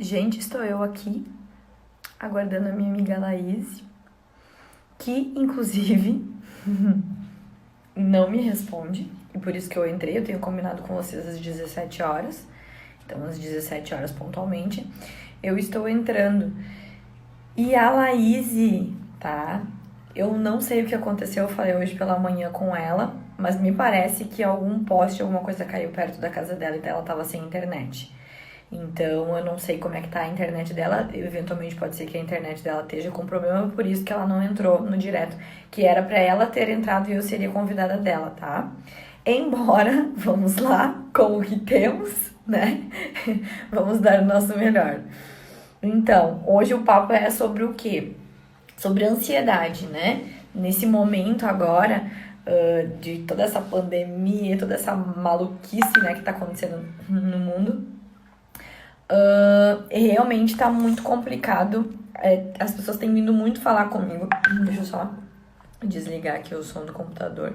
Gente, estou eu aqui, aguardando a minha amiga Laís, que, inclusive, não me responde. E por isso que eu entrei, eu tenho combinado com vocês às 17 horas. Então, às 17 horas pontualmente, eu estou entrando. E a Laís, tá? Eu não sei o que aconteceu, eu falei hoje pela manhã com ela, mas me parece que algum poste, alguma coisa caiu perto da casa dela, então ela tava sem internet. Então, eu não sei como é que tá a internet dela. Eventualmente pode ser que a internet dela esteja com problema, por isso que ela não entrou no direto. Que era pra ela ter entrado e eu seria convidada dela, tá? Embora, vamos lá, com o que temos, né? Vamos dar o nosso melhor. Então, hoje o papo é sobre o quê? Sobre ansiedade, né? Nesse momento agora, de toda essa pandemia, toda essa maluquice, né, que tá acontecendo no mundo, realmente tá muito complicado. As pessoas têm vindo muito falar comigo. Deixa eu só desligar aqui o som do computador.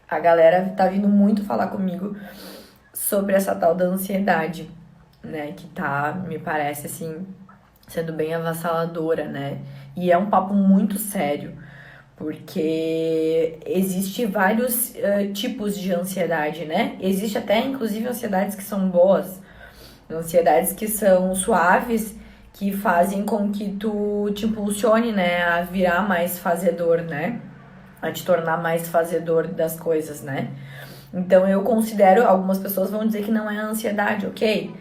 A galera tá vindo muito falar comigo sobre essa tal da ansiedade, né? Que tá, me parece assim, sendo bem avassaladora, né? E é um papo muito sério, porque existe vários tipos de ansiedade, né? Existe até, inclusive, ansiedades que são boas, ansiedades que são suaves, que fazem com que tu te impulsione, né, a virar mais fazedor, né? A te tornar mais fazedor das coisas, né? Então eu considero, algumas pessoas vão dizer que não é ansiedade, ok?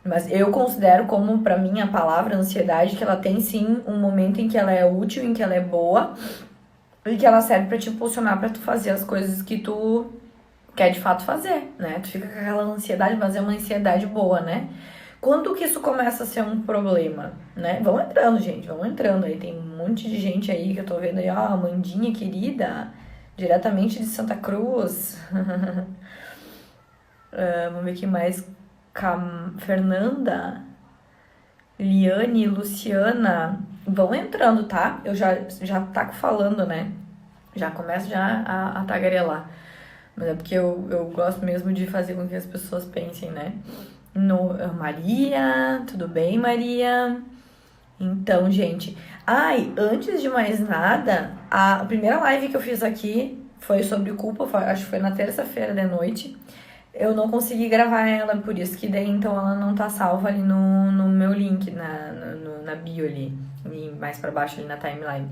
Mas eu considero como, pra mim, a palavra ansiedade, que ela tem sim um momento em que ela é útil, em que ela é boa, e que ela serve pra te impulsionar pra tu fazer as coisas que tu quer de fato fazer, né? Tu fica com aquela ansiedade, mas é uma ansiedade boa, né? Quando que isso começa a ser um problema, né? Vão entrando, gente, vão entrando aí. Tem um monte de gente aí que eu tô vendo aí, ó, Amandinha querida, diretamente de Santa Cruz. Vamos ver aqui mais. Fernanda, Liane, Luciana, vão entrando, tá? Eu já taco falando, né? Já começo já a tagarelar. Mas é porque eu gosto mesmo de fazer com que as pessoas pensem, né? Maria, tudo bem, Maria? Então, gente. Ai, antes de mais nada, a primeira live que eu fiz aqui foi sobre culpa, acho que foi na terça-feira de noite. Eu não consegui gravar ela, por isso que daí então ela não tá salva ali no meu link, na bio ali, e mais pra baixo ali na timeline.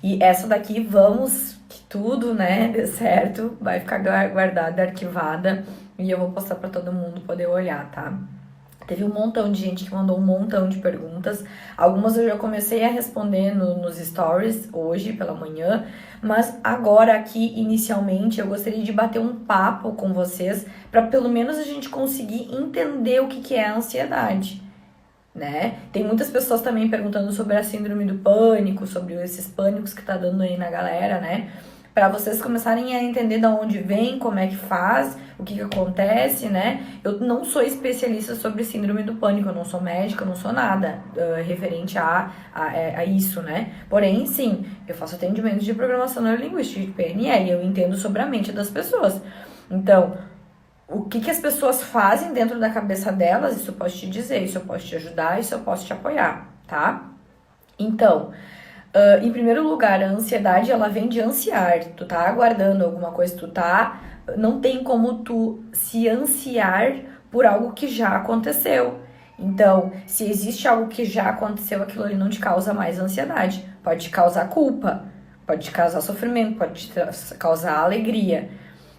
E essa daqui, vamos, que tudo, né, dê certo, vai ficar guardada, arquivada, e eu vou postar pra todo mundo poder olhar, tá? Teve um montão de gente que mandou um montão de perguntas. Algumas eu já comecei a responder nos stories hoje pela manhã, mas agora aqui inicialmente eu gostaria de bater um papo com vocês para pelo menos a gente conseguir entender o que é a ansiedade, né? Tem muitas pessoas também perguntando sobre a síndrome do pânico, sobre esses pânicos que tá dando aí na galera, né? Para vocês começarem a entender de onde vem, como é que faz, o que acontece, né? Eu não sou especialista sobre síndrome do pânico, eu não sou médica, eu não sou nada referente a isso, né? Porém, sim, eu faço atendimento de programação neurolinguística, de PNL, eu entendo sobre a mente das pessoas. Então, o que as pessoas fazem dentro da cabeça delas, isso eu posso te dizer, isso eu posso te ajudar, isso eu posso te apoiar, tá? Então, em primeiro lugar, a ansiedade, ela vem de ansiar. Tu tá aguardando alguma coisa, não tem como tu se ansiar por algo que já aconteceu. Então, se existe algo que já aconteceu, aquilo ali não te causa mais ansiedade. Pode te causar culpa, pode te causar sofrimento, pode te causar alegria,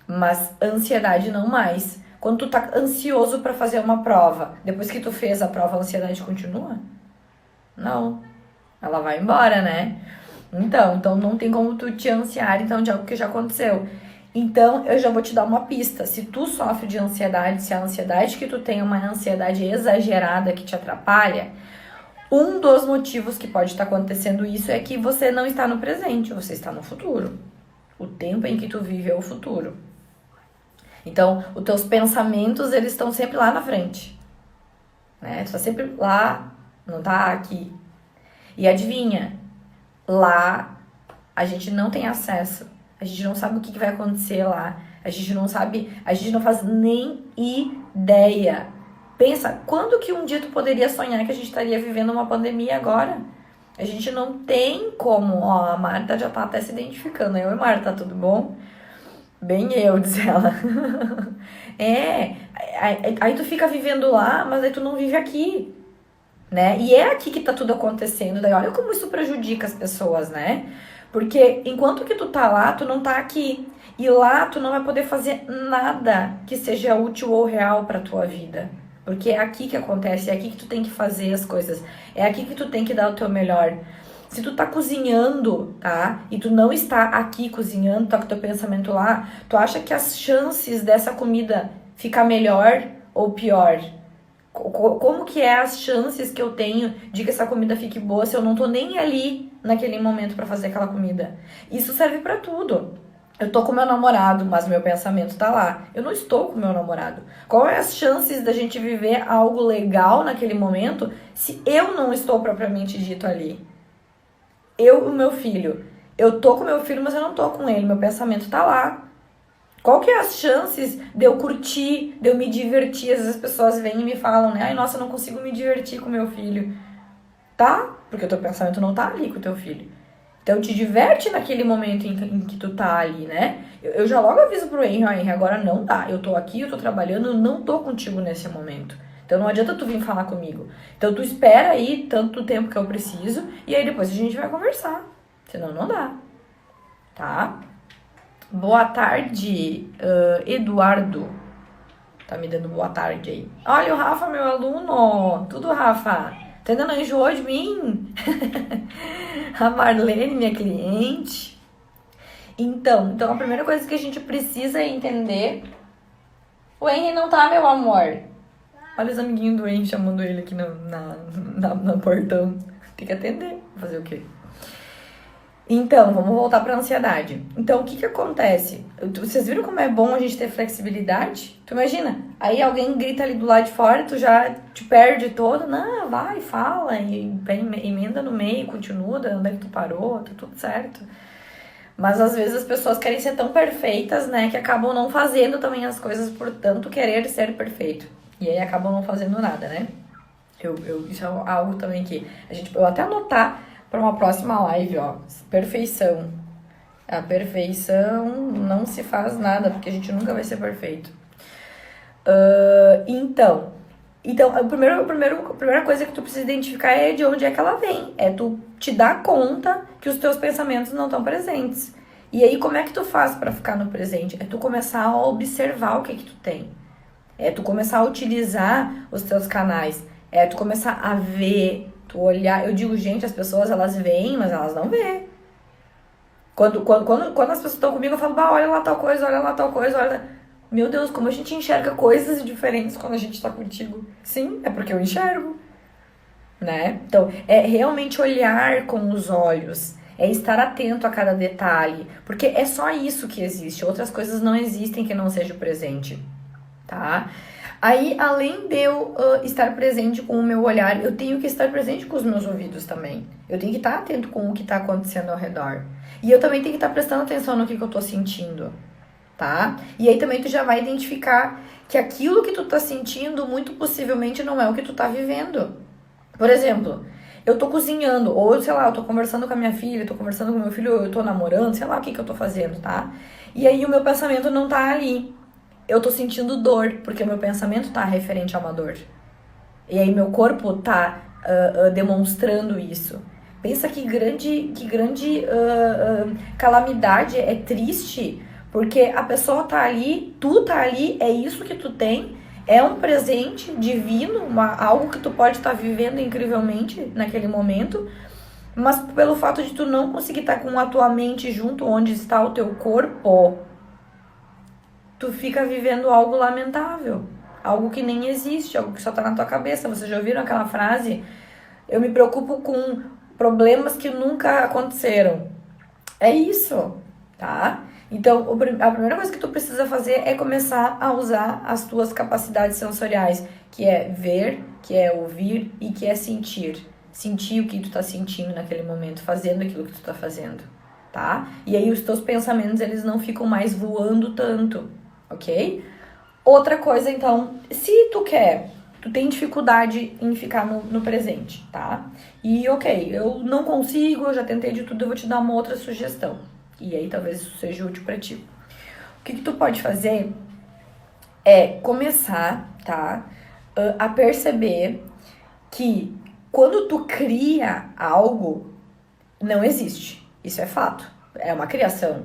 mas ansiedade não mais. Quando tu tá ansioso pra fazer uma prova, depois que tu fez a prova, a ansiedade continua? Não. Ela vai embora, né? Então não tem como tu te ansiar então de algo que já aconteceu. Então, eu já vou te dar uma pista. Se tu sofre de ansiedade, se a ansiedade que tu tem é uma ansiedade exagerada que te atrapalha, um dos motivos que pode estar acontecendo isso é que você não está no presente, você está no futuro. O tempo em que tu vive é o futuro. Então, os teus pensamentos, eles estão sempre lá na frente, né? Tu tá sempre lá, não tá aqui. E adivinha, lá a gente não tem acesso, a gente não sabe o que vai acontecer lá, a gente não sabe, a gente não faz nem ideia. Pensa, quando que um dia tu poderia sonhar que a gente estaria vivendo uma pandemia agora? A gente não tem como, ó, a Marta já tá até se identificando. Eu e Marta, tudo bom? Bem eu, diz ela. Aí tu fica vivendo lá, mas aí tu não vive aqui, né? E é aqui que tá tudo acontecendo. Daí olha como isso prejudica as pessoas, né? Porque enquanto que tu tá lá, tu não tá aqui. E lá tu não vai poder fazer nada que seja útil ou real pra tua vida. Porque é aqui que acontece, é aqui que tu tem que fazer as coisas. É aqui que tu tem que dar o teu melhor. Se tu tá cozinhando, tá? E tu não está aqui cozinhando, tá com teu pensamento lá, tu acha que as chances dessa comida ficar melhor ou pior? Como que é as chances que eu tenho de que essa comida fique boa se eu não tô nem ali naquele momento pra fazer aquela comida? Isso serve pra tudo. Eu tô com meu namorado, mas meu pensamento tá lá. Eu não estou com meu namorado. Qual é as chances da gente viver algo legal naquele momento se eu não estou propriamente dito ali? Eu e o meu filho. Eu tô com meu filho, mas eu não tô com ele. Meu pensamento tá lá. Qual que é as chances de eu curtir, de eu me divertir? Às vezes as pessoas vêm e me falam, né? Ai, nossa, eu não consigo me divertir com meu filho. Tá? Porque o teu pensamento não tá ali com o teu filho. Então te diverte naquele momento em que tu tá ali, né? Eu já logo aviso pro Henry, ó, Henry, agora não dá. Eu tô aqui, eu tô trabalhando, eu não tô contigo nesse momento. Então não adianta tu vir falar comigo. Então tu espera aí tanto tempo que eu preciso e aí depois a gente vai conversar. Senão não dá. Tá? Boa tarde, Eduardo. Tá me dando boa tarde aí. Olha o Rafa, meu aluno. Tudo, Rafa? Tu ainda não enjoou de mim? A Marlene, minha cliente. Então a primeira coisa que a gente precisa é entender... O Henry não tá, meu amor. Olha os amiguinhos do Henry chamando ele aqui no portão. Tem que atender. Fazer o quê? Então, vamos voltar pra ansiedade. Então, o que acontece? Vocês viram como é bom a gente ter flexibilidade? Tu imagina, aí alguém grita ali do lado de fora, tu já te perde todo. Não, vai, fala, e emenda no meio, continua, onde é que tu parou, tá tudo certo. Mas às vezes as pessoas querem ser tão perfeitas, né, que acabam não fazendo também as coisas por tanto querer ser perfeito. E aí acabam não fazendo nada, né? Isso é algo também que eu até anotar para uma próxima live, ó. Perfeição. A perfeição não se faz nada, porque a gente nunca vai ser perfeito. Então a primeira coisa que tu precisa identificar é de onde é que ela vem. É tu te dar conta que os teus pensamentos não estão presentes. E aí, como é que tu faz para ficar no presente? É tu começar a observar o que tu tem. É tu começar a utilizar os teus canais. É tu começar a ver, tu olhar. Eu digo, gente, as pessoas, elas veem, mas elas não vêem. Quando as pessoas estão comigo, eu falo, bah, olha lá tal coisa, olha lá tal coisa, olha... Meu Deus, como a gente enxerga coisas diferentes quando a gente tá contigo. Sim, é porque eu enxergo, né? Então, é realmente olhar com os olhos, é estar atento a cada detalhe, porque é só isso que existe, outras coisas não existem que não seja o presente, tá? Aí, além de eu estar presente com o meu olhar, eu tenho que estar presente com os meus ouvidos também. Eu tenho que estar atento com o que tá acontecendo ao redor. E eu também tenho que estar prestando atenção no que eu tô sentindo. Tá? E aí também tu já vai identificar que aquilo que tu tá sentindo muito possivelmente não é o que tu tá vivendo. Por exemplo, eu tô cozinhando, ou sei lá, eu tô conversando com a minha filha, tô conversando com meu filho, eu tô namorando, sei lá o que eu tô fazendo, tá? E aí o meu pensamento não tá ali. Eu tô sentindo dor, porque o meu pensamento tá referente a uma dor. E aí meu corpo tá demonstrando isso. Pensa que grande calamidade, é triste. Porque a pessoa tá ali, tu tá ali, é isso que tu tem, é um presente divino, algo que tu pode estar vivendo incrivelmente naquele momento, mas pelo fato de tu não conseguir estar com a tua mente junto onde está o teu corpo, tu fica vivendo algo lamentável, algo que nem existe, algo que só tá na tua cabeça. Vocês já ouviram aquela frase? Eu me preocupo com problemas que nunca aconteceram. É isso, tá? Então, a primeira coisa que tu precisa fazer é começar a usar as tuas capacidades sensoriais, que é ver, que é ouvir e que é sentir. Sentir o que tu tá sentindo naquele momento, fazendo aquilo que tu tá fazendo, tá? E aí os teus pensamentos, eles não ficam mais voando tanto, ok? Outra coisa, então, se tu tem dificuldade em ficar no presente, tá? E ok, eu não consigo, eu já tentei de tudo, eu vou te dar uma outra sugestão. E aí talvez isso seja útil pra ti. O que tu pode fazer é começar, tá? A perceber que quando tu cria algo, não existe. Isso é fato. É uma criação.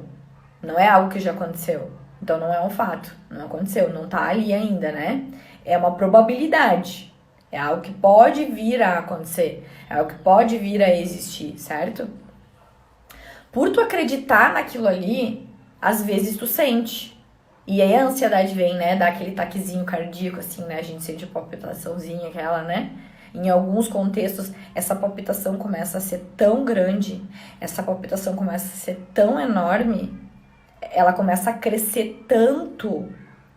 Não é algo que já aconteceu. Então não é um fato. Não aconteceu. Não tá ali ainda, né? É uma probabilidade. É algo que pode vir a acontecer. É algo que pode vir a existir, certo? Por tu acreditar naquilo ali, às vezes tu sente. E aí a ansiedade vem, né? Dá aquele taquezinho cardíaco, assim, né? A gente sente a palpitaçãozinha, aquela, né? Em alguns contextos, essa palpitação começa a ser tão grande, essa palpitação começa a ser tão enorme, ela começa a crescer tanto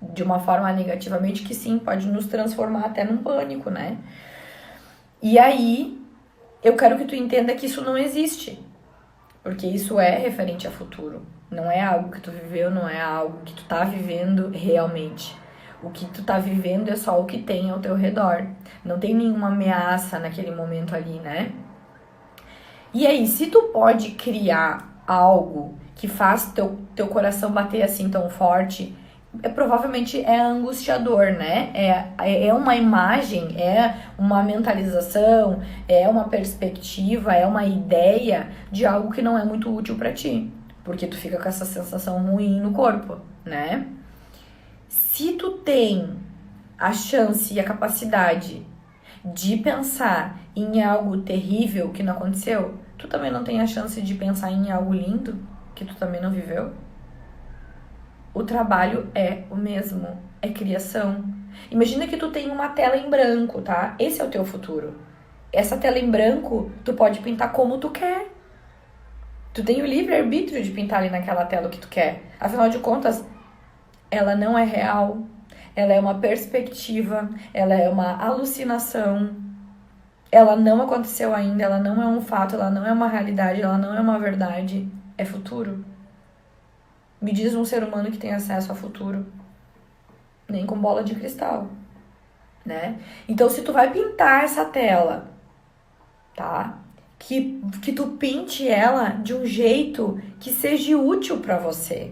de uma forma negativamente que sim, pode nos transformar até num pânico, né? E aí, eu quero que tu entenda que isso não existe, porque isso é referente a futuro. Não é algo que tu viveu, não é algo que tu tá vivendo realmente. O que tu tá vivendo é só o que tem ao teu redor. Não tem nenhuma ameaça naquele momento ali, né? E aí, se tu pode criar algo que faz teu coração bater assim tão forte, provavelmente é angustiador, né? É uma imagem, é uma mentalização, é uma perspectiva, é uma ideia de algo que não é muito útil pra ti. Porque tu fica com essa sensação ruim no corpo, né? Se tu tem a chance e a capacidade de pensar em algo terrível que não aconteceu, tu também não tem a chance de pensar em algo lindo que tu também não viveu? O trabalho é o mesmo, é criação. Imagina que tu tem uma tela em branco, tá? Esse é o teu futuro. Essa tela em branco, tu pode pintar como tu quer. Tu tem o livre-arbítrio de pintar ali naquela tela o que tu quer. Afinal de contas, ela não é real. Ela é uma perspectiva, ela é uma alucinação. Ela não aconteceu ainda, ela não é um fato, ela não é uma realidade, ela não é uma verdade. É futuro. Me diz um ser humano que tem acesso a futuro. Nem com bola de cristal, né? Então, se tu vai pintar essa tela, tá? Que tu pinte ela de um jeito que seja útil pra você.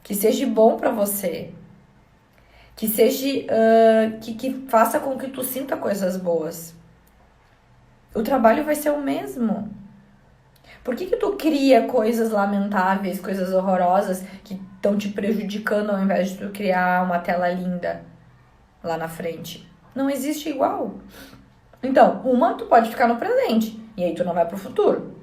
Que seja bom pra você. Que seja... que faça com que tu sinta coisas boas. O trabalho vai ser o mesmo. Por que tu cria coisas lamentáveis, coisas horrorosas que estão te prejudicando ao invés de tu criar uma tela linda lá na frente? Não existe igual. Então, tu pode ficar no presente e aí tu não vai pro futuro.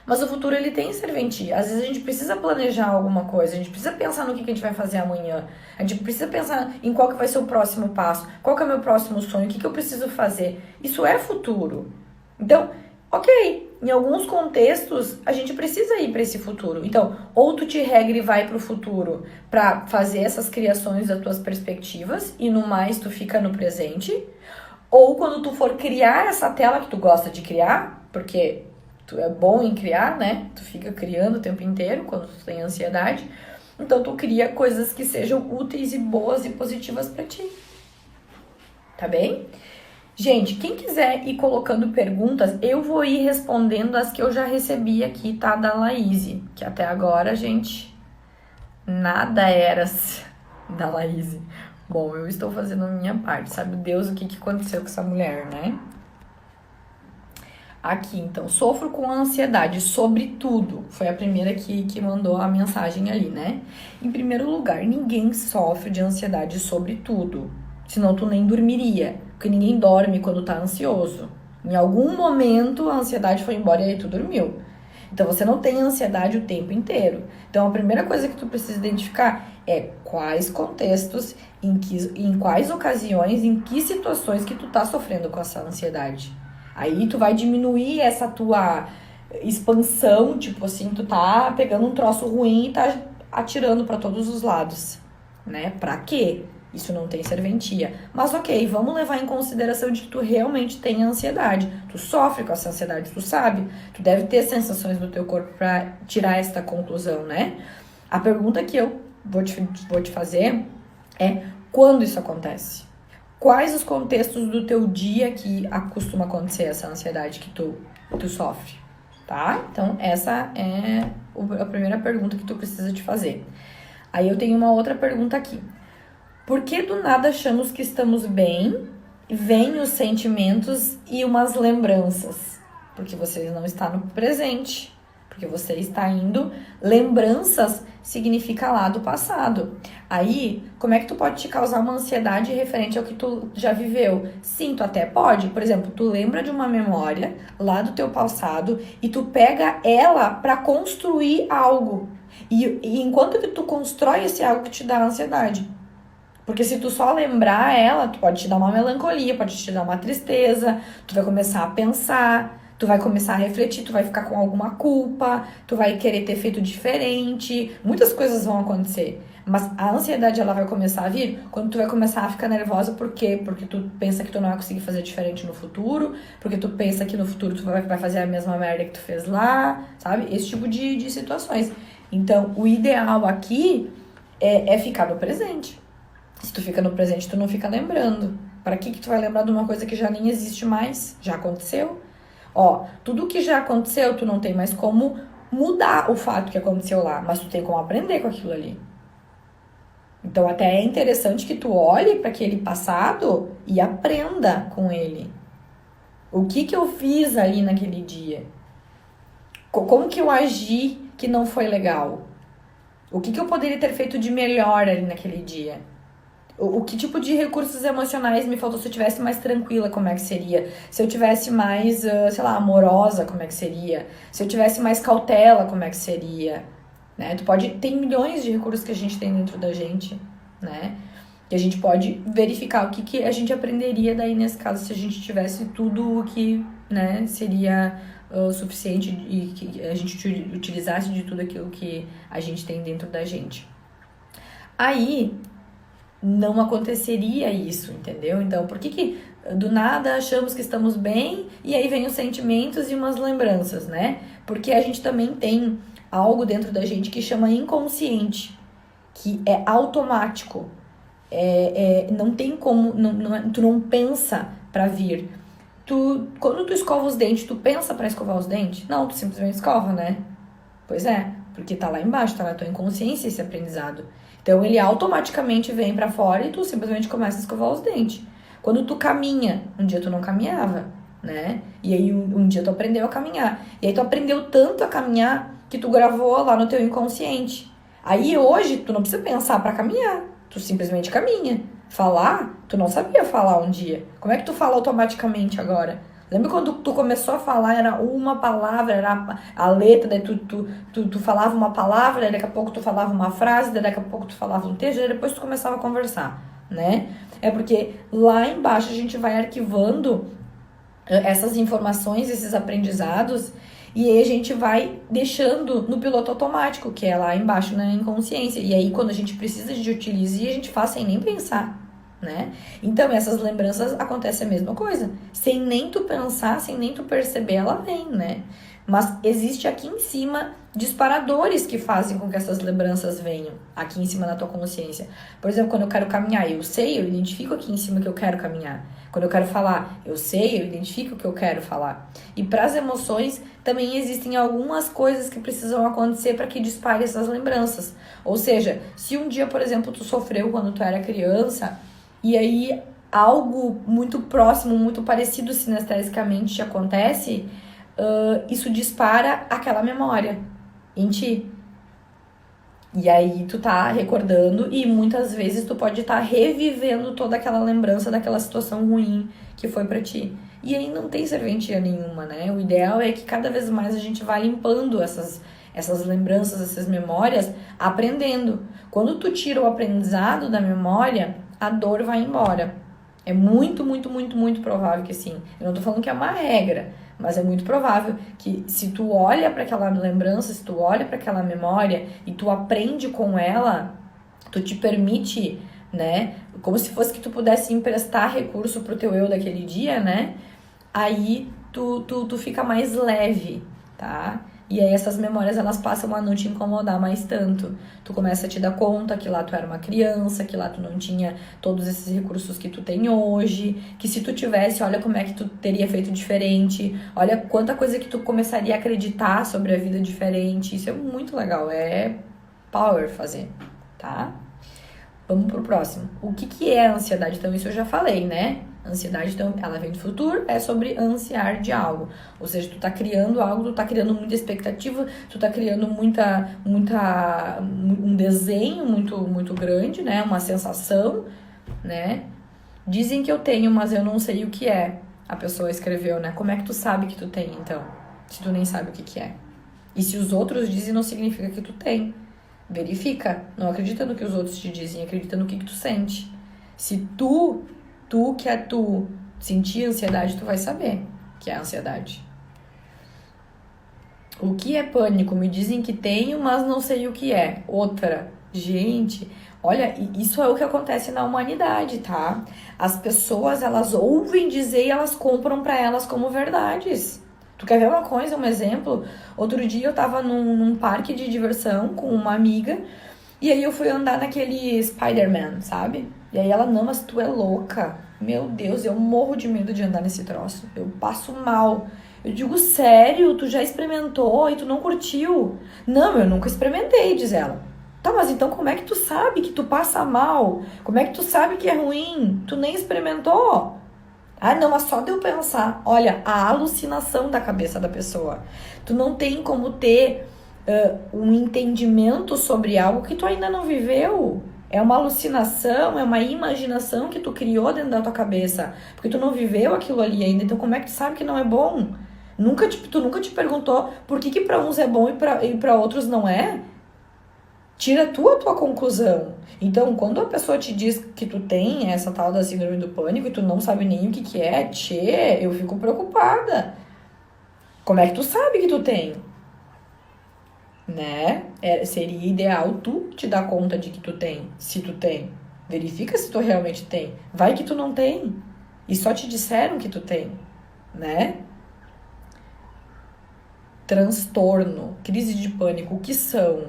Mas o futuro, ele tem serventia. Às vezes a gente precisa planejar alguma coisa, a gente precisa pensar no que a gente vai fazer amanhã. A gente precisa pensar em qual que vai ser o próximo passo, qual que é o meu próximo sonho, o que eu preciso fazer. Isso é futuro. Então, ok, em alguns contextos a gente precisa ir para esse futuro. Então, ou tu te regra e vai pro futuro para fazer essas criações das tuas perspectivas e no mais tu fica no presente, ou quando tu for criar essa tela que tu gosta de criar, porque tu é bom em criar, né? Tu fica criando o tempo inteiro quando tu tem ansiedade, então tu cria coisas que sejam úteis e boas e positivas para ti. Tá bem? Gente, quem quiser ir colocando perguntas, eu vou ir respondendo as que eu já recebi aqui, tá? Da Laís, que até agora, gente, nada eras da Laís. Bom, eu estou fazendo a minha parte, sabe Deus o que aconteceu com essa mulher, né? Aqui, então, sofro com ansiedade sobre tudo. Foi a primeira que mandou a mensagem ali, né? Em primeiro lugar, ninguém sofre de ansiedade sobre tudo. Senão tu nem dormiria. Porque ninguém dorme quando tá ansioso. Em algum momento a ansiedade foi embora e aí tu dormiu. Então você não tem ansiedade o tempo inteiro. Então a primeira coisa que tu precisa identificar é quais contextos, em quais ocasiões, em que situações que tu tá sofrendo com essa ansiedade. Aí tu vai diminuir essa tua expansão, tipo assim, tu tá pegando um troço ruim e tá atirando pra todos os lados, né? Pra quê? Isso não tem serventia. Mas ok, vamos levar em consideração de que tu realmente tem ansiedade. Tu sofre com essa ansiedade, tu sabe. Tu deve ter sensações no teu corpo pra tirar esta conclusão, né? A pergunta que eu vou te fazer é: quando isso acontece? Quais os contextos do teu dia que costuma acontecer essa ansiedade que tu sofre, tá? Então, essa é a primeira pergunta que tu precisa te fazer. Aí eu tenho uma outra pergunta aqui. Por que do nada achamos que estamos bem, vêm os sentimentos e umas lembranças? Porque você não está no presente. Porque você está indo... Lembranças significa lá do passado. Aí, como é que tu pode te causar uma ansiedade referente ao que tu já viveu? Sim, tu até pode. Por exemplo, tu lembra de uma memória lá do teu passado e tu pega ela para construir algo. E enquanto que tu constrói esse algo que te dá ansiedade. Porque se tu só lembrar ela, tu pode te dar uma melancolia, pode te dar uma tristeza, tu vai começar a pensar, tu vai começar a refletir, tu vai ficar com alguma culpa, tu vai querer ter feito diferente, muitas coisas vão acontecer. Mas a ansiedade, ela vai começar a vir quando tu vai começar a ficar nervosa. Por quê? Porque tu pensa que tu não vai conseguir fazer diferente no futuro, porque tu pensa que no futuro tu vai fazer a mesma merda que tu fez lá, sabe? Esse tipo de situações. Então, o ideal aqui é ficar no presente. Se tu fica no presente, tu não fica lembrando. Para que tu vai lembrar de uma coisa que já nem existe mais? Já aconteceu? Ó, tudo que já aconteceu, tu não tem mais como mudar o fato que aconteceu lá, mas tu tem como aprender com aquilo ali. Então, até é interessante que tu olhe para aquele passado e aprenda com ele. O que eu fiz ali naquele dia? Como que eu agi que não foi legal? O que eu poderia ter feito de melhor ali naquele dia? O que tipo de recursos emocionais me faltou? Se eu tivesse mais tranquila, como é que seria? Se eu tivesse mais, sei lá, amorosa, como é que seria? Se eu tivesse mais cautela, como é que seria? Né? Tem milhões de recursos que a gente tem dentro da gente, né? Que a gente pode verificar o que a gente aprenderia daí nesse caso se a gente tivesse tudo o que, né, seria suficiente e que a gente utilizasse de tudo aquilo que a gente tem dentro da gente. Aí não aconteceria isso, entendeu? Então, por que do nada achamos que estamos bem e aí vem os sentimentos e umas lembranças, né? Porque a gente também tem algo dentro da gente que chama inconsciente, que é automático. Não tem como, tu não pensa pra vir. Quando tu escova os dentes, tu pensa pra escovar os dentes? Não, tu simplesmente escova, né? Pois é, porque tá lá embaixo, tá na tua inconsciência esse aprendizado. Então, ele automaticamente vem pra fora e tu simplesmente começa a escovar os dentes. Quando tu caminha, um dia tu não caminhava, né? E aí, um dia tu aprendeu a caminhar. E aí, tu aprendeu tanto a caminhar que tu gravou lá no teu inconsciente. Aí, hoje, tu não precisa pensar pra caminhar. Tu simplesmente caminha. Falar, tu não sabia falar um dia. Como é que tu fala automaticamente agora? Lembra quando tu começou a falar, era uma palavra, era a letra, daí tu falava uma palavra, daí daqui a pouco tu falava uma frase, daí daqui a pouco tu falava um texto, daí depois tu começava a conversar, né? É porque lá embaixo a gente vai arquivando essas informações, esses aprendizados, e aí a gente vai deixando no piloto automático, que é lá embaixo na inconsciência. E aí quando a gente precisa de utilizar, a gente faz sem nem pensar. Né? Então, essas lembranças acontecem a mesma coisa. Sem nem tu pensar, sem nem tu perceber, ela vem, né? Mas existe aqui em cima disparadores que fazem com que essas lembranças venham aqui em cima da tua consciência. Por exemplo, quando eu quero caminhar, eu identifico aqui em cima que eu quero caminhar. Quando eu quero falar, eu identifico o que eu quero falar. E para as emoções, também existem algumas coisas que precisam acontecer para que dispare essas lembranças. Ou seja, se um dia, por exemplo, tu sofreu quando tu era criança, e aí algo muito próximo, muito parecido sinesteticamente te acontece, isso dispara aquela memória em ti. E aí tu tá recordando e muitas vezes tu pode estar revivendo toda aquela lembrança daquela situação ruim que foi pra ti. E aí não tem serventia nenhuma, né? O ideal é que cada vez mais a gente vá limpando essas lembranças, essas memórias, aprendendo. Quando tu tira o aprendizado da memória, a dor vai embora. É muito, muito, muito, muito provável que sim. Eu não tô falando que é uma regra, mas é muito provável que se tu olha para aquela lembrança, se tu olha para aquela memória e tu aprende com ela, tu te permite, né? Como se fosse que tu pudesse emprestar recurso pro teu eu daquele dia, né? Aí tu fica mais leve, tá? E aí essas memórias, elas passam a não te incomodar mais tanto. Tu começa a te dar conta que lá tu era uma criança, que lá tu não tinha todos esses recursos que tu tem hoje, que se tu tivesse, olha como é que tu teria feito diferente, olha quanta coisa que tu começaria a acreditar sobre a vida diferente. Isso é muito legal, é power fazer, tá? Vamos pro próximo. O que é a ansiedade? Então, isso eu já falei, né? Ansiedade, então, ela vem do futuro, é sobre ansiar de algo. Ou seja, tu tá criando algo, tu tá criando muita expectativa, tu tá criando um desenho muito grande, né? Uma sensação, né? Dizem que eu tenho, mas eu não sei o que é. A pessoa escreveu, né? Como é que tu sabe que tu tem, então? Se tu nem sabe o que é. E se os outros dizem, não significa que tu tem. Verifica. Não acredita no que os outros te dizem, acredita no que tu sente. Se tu que é tu, sentir ansiedade, tu vai saber que é ansiedade. O que é pânico? Me dizem que tenho, mas não sei o que é. Outra. Gente, olha, isso é o que acontece na humanidade, tá? As pessoas, elas ouvem dizer e elas compram pra elas como verdades. Tu quer ver uma coisa, um exemplo? Outro dia eu tava num parque de diversão com uma amiga e aí eu fui andar naquele Spider-Man, sabe? E aí ela, não, mas tu é louca. Meu Deus, eu morro de medo de andar nesse troço. Eu passo mal. Eu digo, sério? Tu já experimentou e tu não curtiu? Não, eu nunca experimentei, diz ela. Tá, mas então como é que tu sabe que tu passa mal? Como é que tu sabe que é ruim? Tu nem experimentou? Ah, não, mas só de eu pensar. Olha, a alucinação da cabeça da pessoa. Tu não tem como ter um entendimento sobre algo que tu ainda não viveu. É uma alucinação, é uma imaginação que tu criou dentro da tua cabeça. Porque tu não viveu aquilo ali ainda. Então como é que tu sabe que não é bom? Tu nunca te perguntou por que pra uns é bom e pra outros não é? Tira tu a tua conclusão. Então, quando a pessoa te diz que tu tem essa tal da síndrome do pânico e tu não sabe nem o que é, eu fico preocupada. Como é que tu sabe que tu tem? Né? Seria ideal tu te dar conta de que tu tem, se tu tem. Verifica se tu realmente tem. Vai que tu não tem. E só te disseram que tu tem, né? Transtorno, crise de pânico, o que são,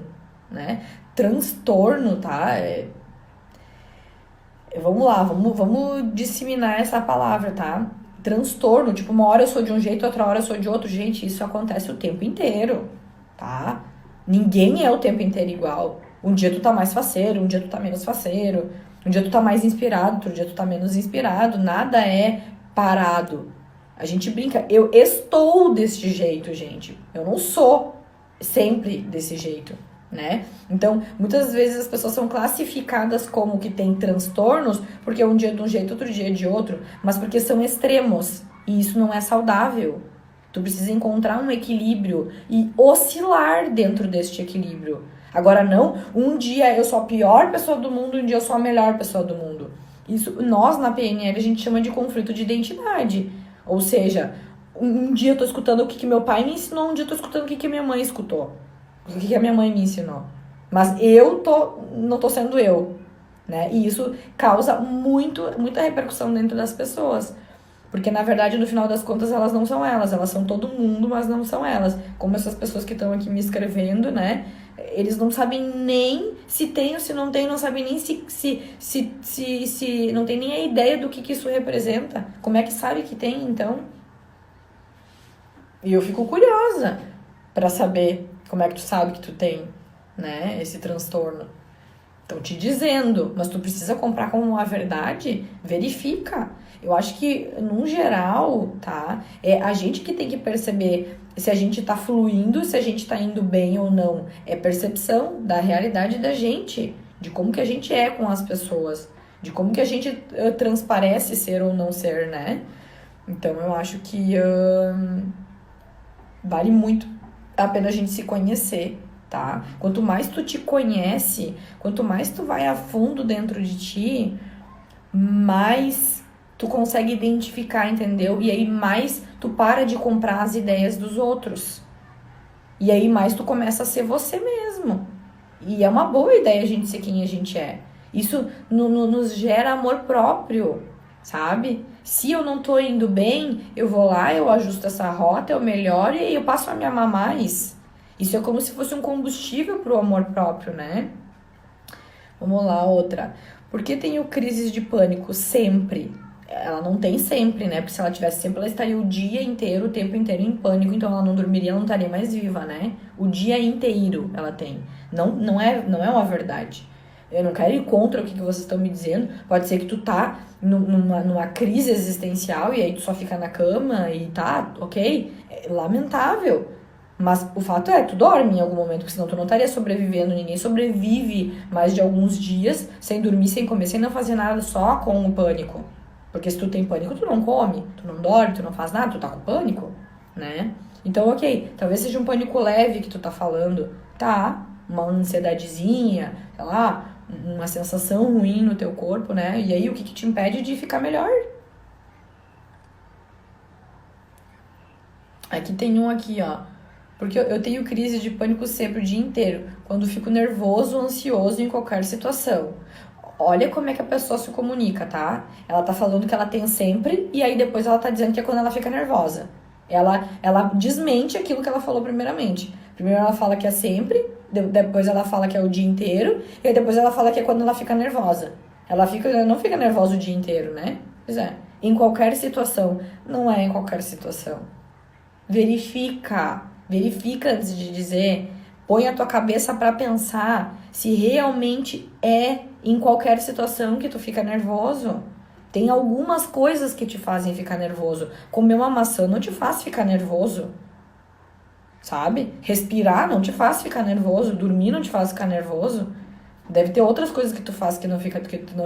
né? Transtorno, tá? Vamos lá, vamos disseminar essa palavra, tá? Transtorno, tipo, uma hora eu sou de um jeito, outra hora eu sou de outro. Gente, isso acontece o tempo inteiro, tá? Ninguém é o tempo inteiro igual. Um dia tu tá mais faceiro, um dia tu tá menos faceiro. Um dia tu tá mais inspirado, outro dia tu tá menos inspirado. Nada é parado. A gente brinca, eu estou desse jeito, gente. Eu não sou sempre desse jeito, né? Então, muitas vezes as pessoas são classificadas como que tem transtornos porque um dia é de um jeito, outro dia é de outro, mas porque são extremos e isso não é saudável. Tu precisa encontrar um equilíbrio e oscilar dentro deste equilíbrio. Agora não, um dia eu sou a pior pessoa do mundo, um dia eu sou a melhor pessoa do mundo. Isso, nós na PNL a gente chama de conflito de identidade. Ou seja, um dia eu tô escutando o que meu pai me ensinou, um dia eu tô escutando o que minha mãe escutou. O que a minha mãe me ensinou. Mas não tô sendo eu, né? E isso causa muita repercussão dentro das pessoas. Porque, na verdade, no final das contas, elas não são elas são todo mundo, mas não são elas. Como essas pessoas que estão aqui me escrevendo, né? Eles não sabem nem se tem ou se não tem, não sabem nem se não tem nem a ideia do que isso representa. Como é que sabe que tem, então? E eu fico curiosa pra saber como é que tu sabe que tu tem, né, esse transtorno. Estão te dizendo, mas tu precisa comprar como uma verdade? Verifica. Eu acho que, no geral, tá? É a gente que tem que perceber se a gente tá fluindo, se a gente tá indo bem ou não. É percepção da realidade da gente, de como que a gente é com as pessoas, de como que a gente transparece ser ou não ser, né? Então, eu acho que vale muito a pena a gente se conhecer, tá? Quanto mais tu te conhece, quanto mais tu vai a fundo dentro de ti, mais tu consegue identificar, entendeu? E aí mais tu para de comprar as ideias dos outros. E aí mais tu começa a ser você mesmo. E é uma boa ideia a gente ser quem a gente é. Isso nos gera amor próprio, sabe? Se eu não tô indo bem, eu vou lá, eu ajusto essa rota, eu melhoro e aí eu passo a me amar mais. Isso é como se fosse um combustível pro amor próprio, né? Vamos lá, outra. Por que tenho crises de pânico sempre? Ela não tem sempre, né? Porque se ela tivesse sempre, ela estaria o dia inteiro, o tempo inteiro em pânico, então ela não dormiria, ela não estaria mais viva, né? O dia inteiro ela tem. Não é uma verdade. Eu não quero ir contra o que vocês estão me dizendo. Pode ser que tu tá numa crise existencial e aí tu só fica na cama e tá, ok? É lamentável. Mas o fato é, tu dorme em algum momento, porque senão tu não estaria sobrevivendo. Ninguém sobrevive mais de alguns dias sem dormir, sem comer, sem não fazer nada, só com o pânico. Porque se tu tem pânico, tu não come, tu não dorme, tu não faz nada, tu tá com pânico, né? Então, ok, talvez seja um pânico leve que tu tá falando, tá? Uma ansiedadezinha, sei lá, uma sensação ruim no teu corpo, né? E aí, o que te impede de ficar melhor? Aqui tem um aqui, ó. Porque eu tenho crise de pânico sempre o dia inteiro, quando fico nervoso ou ansioso em qualquer situação. Olha como é que a pessoa se comunica, tá? Ela tá falando que ela tem sempre, e aí depois ela tá dizendo que é quando ela fica nervosa. Ela desmente aquilo que ela falou primeiramente. Primeiro ela fala que é sempre, depois ela fala que é o dia inteiro, e aí depois ela fala que é quando ela fica nervosa. Ela não fica nervosa o dia inteiro, né? Pois é. Em qualquer situação. Não é em qualquer situação. Verifica antes de dizer. Põe a tua cabeça pra pensar se realmente é em qualquer situação que tu fica nervoso. Tem algumas coisas que te fazem ficar nervoso. Comer uma maçã não te faz ficar nervoso. Sabe? Respirar não te faz ficar nervoso. Dormir não te faz ficar nervoso. Deve ter outras coisas que tu faz que não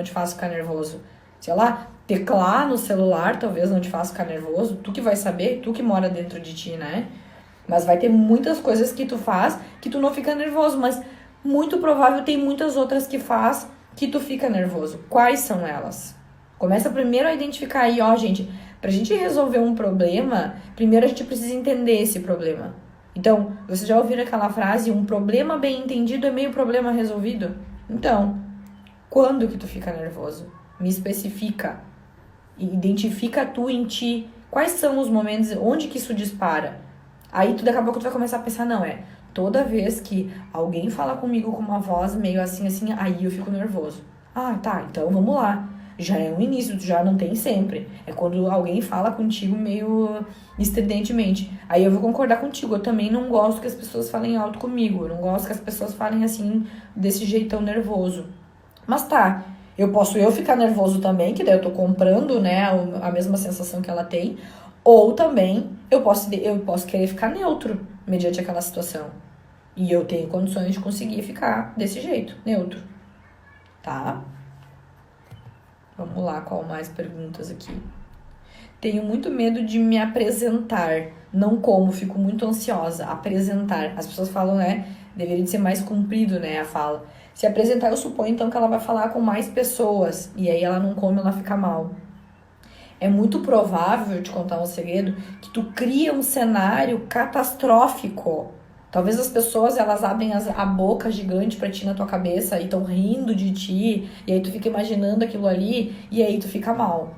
te faz ficar nervoso. Sei lá, teclar no celular talvez não te faça ficar nervoso. Tu que vai saber, tu que mora dentro de ti, né? Mas vai ter muitas coisas que tu faz que tu não fica nervoso. Mas muito provável tem muitas outras que faz que tu fica nervoso. Quais são elas? Começa primeiro a identificar aí, ó, gente. Pra gente resolver um problema, primeiro a gente precisa entender esse problema. Então, vocês já ouviram aquela frase, um problema bem entendido é meio problema resolvido? Então, quando que tu fica nervoso? Me especifica. Identifica tu em ti. Quais são os momentos, onde que isso dispara? Aí daqui a pouco tu vai começar a pensar, não, toda vez que alguém fala comigo com uma voz meio assim, aí eu fico nervoso. Ah, tá, então vamos lá. Já é um início, tu já não tem sempre. É quando alguém fala contigo meio estridentemente. Aí eu vou concordar contigo. Eu também não gosto que as pessoas falem alto comigo. Eu não gosto que as pessoas falem assim, desse jeitão nervoso. Mas tá, posso ficar nervoso também, que daí eu tô comprando, né, a mesma sensação que ela tem. Ou também eu posso querer ficar neutro mediante aquela situação. E eu tenho condições de conseguir ficar desse jeito, neutro. Tá? Vamos lá, qual mais perguntas aqui? Tenho muito medo de me apresentar. Não como, fico muito ansiosa. Apresentar. As pessoas falam, né? Deveria de ser mais comprido, né? A fala. Se apresentar, eu suponho, então, que ela vai falar com mais pessoas. E aí ela não come, ela fica mal. É muito provável, te contar um segredo, que tu cria um cenário catastrófico. Talvez as pessoas, elas abrem a boca gigante pra ti na tua cabeça e estão rindo de ti, e aí tu fica imaginando aquilo ali, e aí tu fica mal,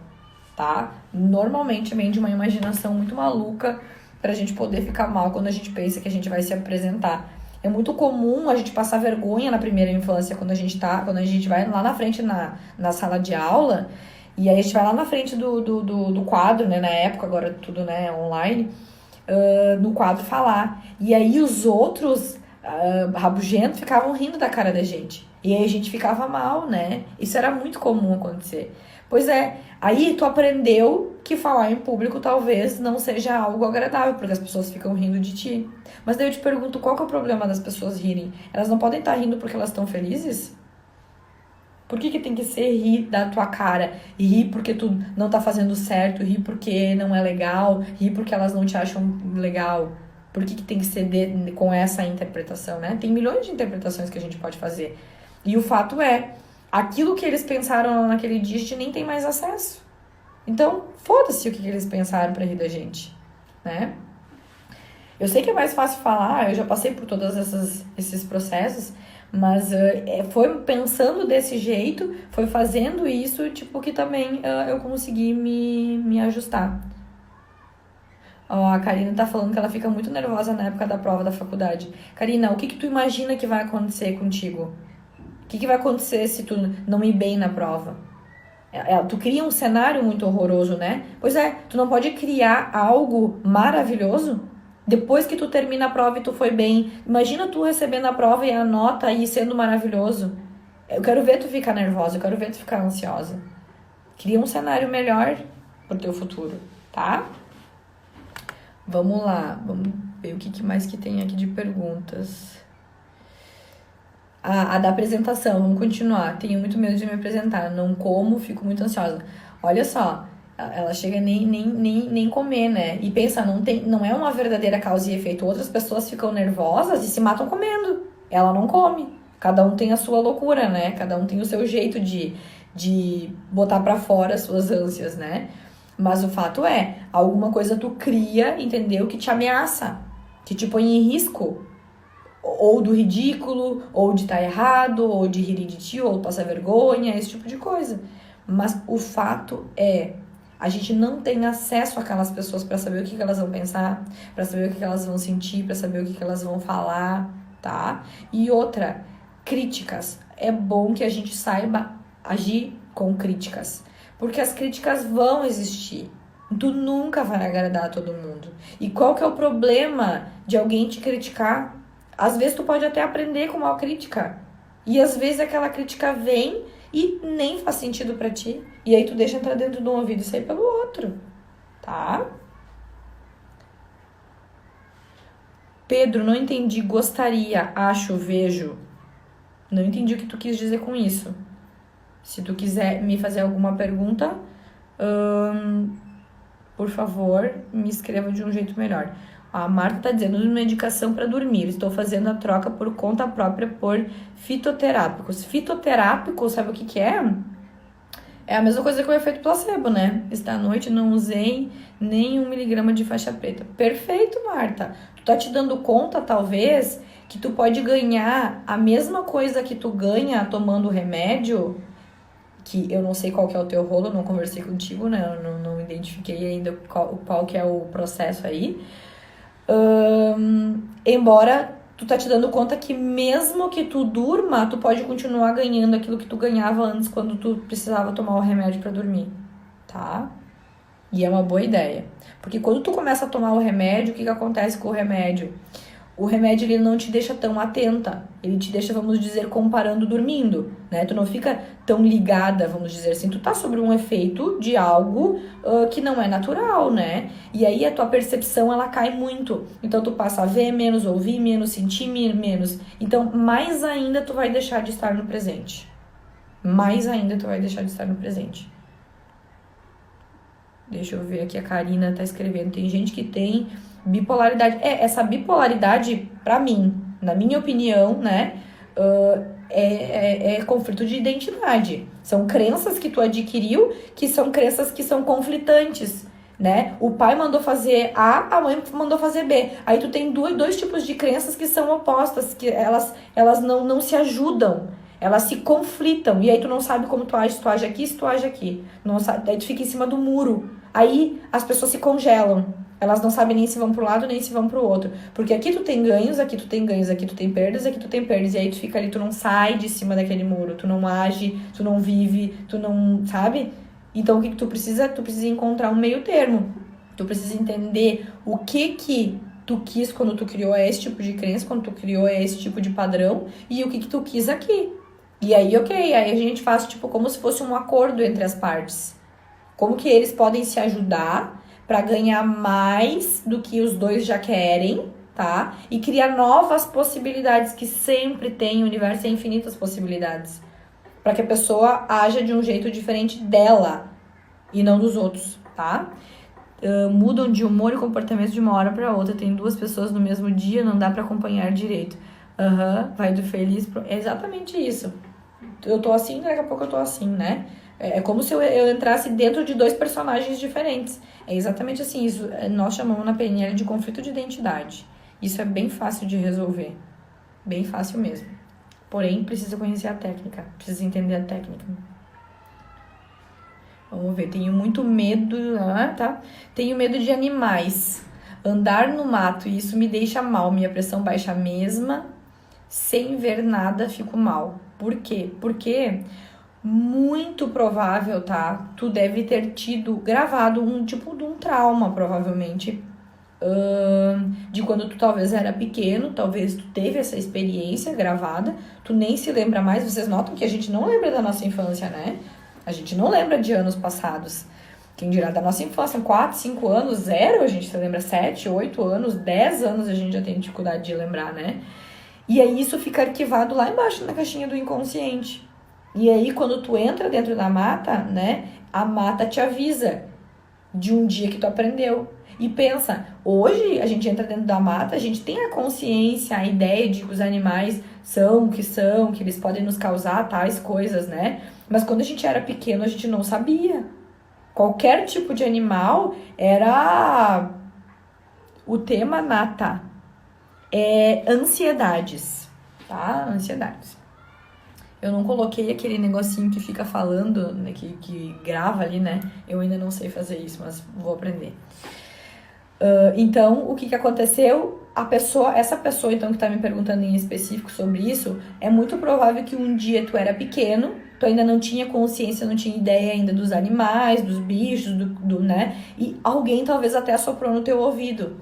tá? Normalmente vem de uma imaginação muito maluca pra gente poder ficar mal quando a gente pensa que a gente vai se apresentar. É muito comum a gente passar vergonha na primeira infância quando a gente vai lá na frente na sala de aula, e aí a gente vai lá na frente do quadro, né, na época, agora tudo, né, online, no quadro falar. E aí os outros rabugentos ficavam rindo da cara da gente. E aí a gente ficava mal, né? Isso era muito comum acontecer. Pois é, aí tu aprendeu que falar em público talvez não seja algo agradável, porque as pessoas ficam rindo de ti. Mas daí eu te pergunto, qual que é o problema das pessoas rirem? Elas não podem estar rindo porque elas estão felizes? Por que tem que ser rir da tua cara? Rir porque tu não tá fazendo certo, rir porque não é legal, rir porque elas não te acham legal? Por que tem que ser com essa interpretação, né? Tem milhões de interpretações que a gente pode fazer. E o fato é, aquilo que eles pensaram naquele dia, a gente nem tem mais acesso. Então, foda-se o que eles pensaram pra rir da gente, né? Eu sei que é mais fácil falar, eu já passei por todos esses processos, mas foi pensando desse jeito, foi fazendo isso, tipo, que também eu consegui me ajustar. Ó, a Karina tá falando que ela fica muito nervosa na época da prova da faculdade. Karina, o que tu imagina que vai acontecer contigo? O que vai acontecer se tu não ir bem na prova? Tu cria um cenário muito horroroso, né? Pois é, tu não pode criar algo maravilhoso depois que tu termina a prova e tu foi bem. Imagina tu recebendo a prova e a nota aí sendo maravilhoso. Eu quero ver tu ficar nervosa, eu quero ver tu ficar ansiosa. Cria um cenário melhor pro teu futuro, tá? Vamos lá, vamos ver o que mais que tem aqui de perguntas. A da apresentação, vamos continuar. Tenho muito medo de me apresentar, não como, fico muito ansiosa. Olha só, ela chega nem comer, né? E pensa, não é uma verdadeira causa e efeito. Outras pessoas ficam nervosas e se matam comendo. Ela não come. Cada um tem a sua loucura, né? Cada um tem o seu jeito de botar pra fora as suas ânsias, né? Mas o fato é, alguma coisa tu cria, entendeu? Que te ameaça, que te põe em risco. Ou do ridículo, ou de estar errado, ou de rir de ti, ou passar vergonha, esse tipo de coisa. Mas o fato é, a gente não tem acesso àquelas pessoas para saber o que elas vão pensar, para saber o que elas vão sentir, para saber o que elas vão falar, tá? E outra, críticas. É bom que a gente saiba agir com críticas, porque as críticas vão existir. Tu nunca vai agradar a todo mundo. E qual que é o problema de alguém te criticar? Às vezes tu pode até aprender com uma crítica. E às vezes aquela crítica vem e nem faz sentido pra ti. E aí tu deixa entrar dentro de um ouvido e sair pelo outro. Tá? Pedro, não entendi. Gostaria, acho, vejo. Não entendi o que tu quis dizer com isso. Se tu quiser me fazer alguma pergunta, por favor, me escreva de um jeito melhor. A Marta tá dizendo, medicação para dormir. Estou fazendo a troca por conta própria por fitoterápicos. Fitoterápicos, sabe o que é? É a mesma coisa que o efeito placebo, né? Esta noite não usei nem 1 miligrama de faixa preta. Perfeito, Marta. Tu tá te dando conta, talvez, que tu pode ganhar a mesma coisa que tu ganha tomando remédio, que eu não sei qual que é o teu rolo, não conversei contigo, né? Eu não identifiquei ainda qual que é o processo aí. Embora tu tá te dando conta que mesmo que tu durma, tu pode continuar ganhando aquilo que tu ganhava antes quando tu precisava tomar o remédio pra dormir, tá? E é uma boa ideia. Porque quando tu começa a tomar o remédio, o que acontece com o remédio? O remédio, ele não te deixa tão atenta. Ele te deixa, vamos dizer, comparando dormindo, né? Tu não fica tão ligada, vamos dizer assim. Tu tá sobre um efeito de algo que não é natural, né? E aí a tua percepção, ela cai muito. Então tu passa a ver menos, ouvir menos, sentir menos. Então, mais ainda tu vai deixar de estar no presente. Mais ainda tu vai deixar de estar no presente. Deixa eu ver aqui, a Karina tá escrevendo. Tem gente que tem bipolaridade. Essa bipolaridade, pra mim, na minha opinião, né, é conflito de identidade. São crenças que tu adquiriu, que são crenças que são conflitantes, né? O pai mandou fazer A, a mãe mandou fazer B. Aí tu tem dois tipos de crenças que são opostas, que elas não se ajudam. Elas se conflitam. E aí tu não sabe como tu age aqui, se tu age aqui. Não sabe, aí tu fica em cima do muro. Aí as pessoas se congelam. Elas não sabem nem se vão pro lado, nem se vão pro outro. Porque aqui tu tem ganhos, aqui tu tem ganhos, aqui tu tem perdas, aqui tu tem perdas. E aí tu fica ali, tu não sai de cima daquele muro. Tu não age, tu não vive, tu não... Sabe? Então o que tu precisa? Tu precisa encontrar um meio termo. Tu precisa entender o que tu quis quando tu criou esse tipo de crença, quando tu criou esse tipo de padrão. E o que tu quis aqui. E aí, ok, aí a gente faz tipo como se fosse um acordo entre as partes. Como que eles podem se ajudar para ganhar mais do que os dois já querem, tá? E criar novas possibilidades, que sempre tem, o universo tem infinitas possibilidades. Para que a pessoa haja de um jeito diferente dela e não dos outros, tá? Mudam de humor e comportamento de uma hora para outra. Tem 2 pessoas no mesmo dia, não dá para acompanhar direito. Vai do feliz pro... É exatamente isso. Eu tô assim, daqui a pouco eu tô assim, né? É como se eu entrasse dentro de 2 personagens diferentes. É exatamente assim. Isso nós chamamos na PNL de conflito de identidade. Isso é bem fácil de resolver. Bem fácil mesmo. Porém, precisa conhecer a técnica. Precisa entender a técnica. Vamos ver. Tenho muito medo... tá? Tenho medo de animais. andar no mato e isso me deixa mal, minha pressão baixa mesma, sem ver nada fico mal. Por quê? Porque muito provável, tá? Tu deve ter tido gravado um tipo de um trauma, provavelmente, de quando tu talvez era pequeno, talvez tu teve essa experiência gravada, tu nem se lembra mais. Vocês notam que a gente não lembra da nossa infância, né? A gente não lembra de anos passados. Quem dirá da nossa infância, 4, 5 anos, 0, a gente se lembra 7, 8 anos, 10 anos a gente já tem dificuldade de lembrar, né? E aí isso fica arquivado lá embaixo na caixinha do inconsciente. E aí quando tu entra dentro da mata, né, a mata te avisa de um dia que tu aprendeu. E pensa, hoje a gente entra dentro da mata, a gente tem a consciência, a ideia de que os animais são o que são, que eles podem nos causar tais coisas, né? Mas quando a gente era pequeno, a gente não sabia. Qualquer tipo de animal era o tema nata. Ansiedades, tá? Ansiedades. Eu não coloquei aquele negocinho que fica falando, né, que grava ali, né? Eu ainda não sei fazer isso, mas vou aprender. Então, o que aconteceu? Essa pessoa, então, que tá me perguntando em específico sobre isso, é muito provável que um dia tu era pequeno, tu ainda não tinha consciência, não tinha ideia ainda dos animais, dos bichos, né? E alguém talvez até assoprou no teu ouvido.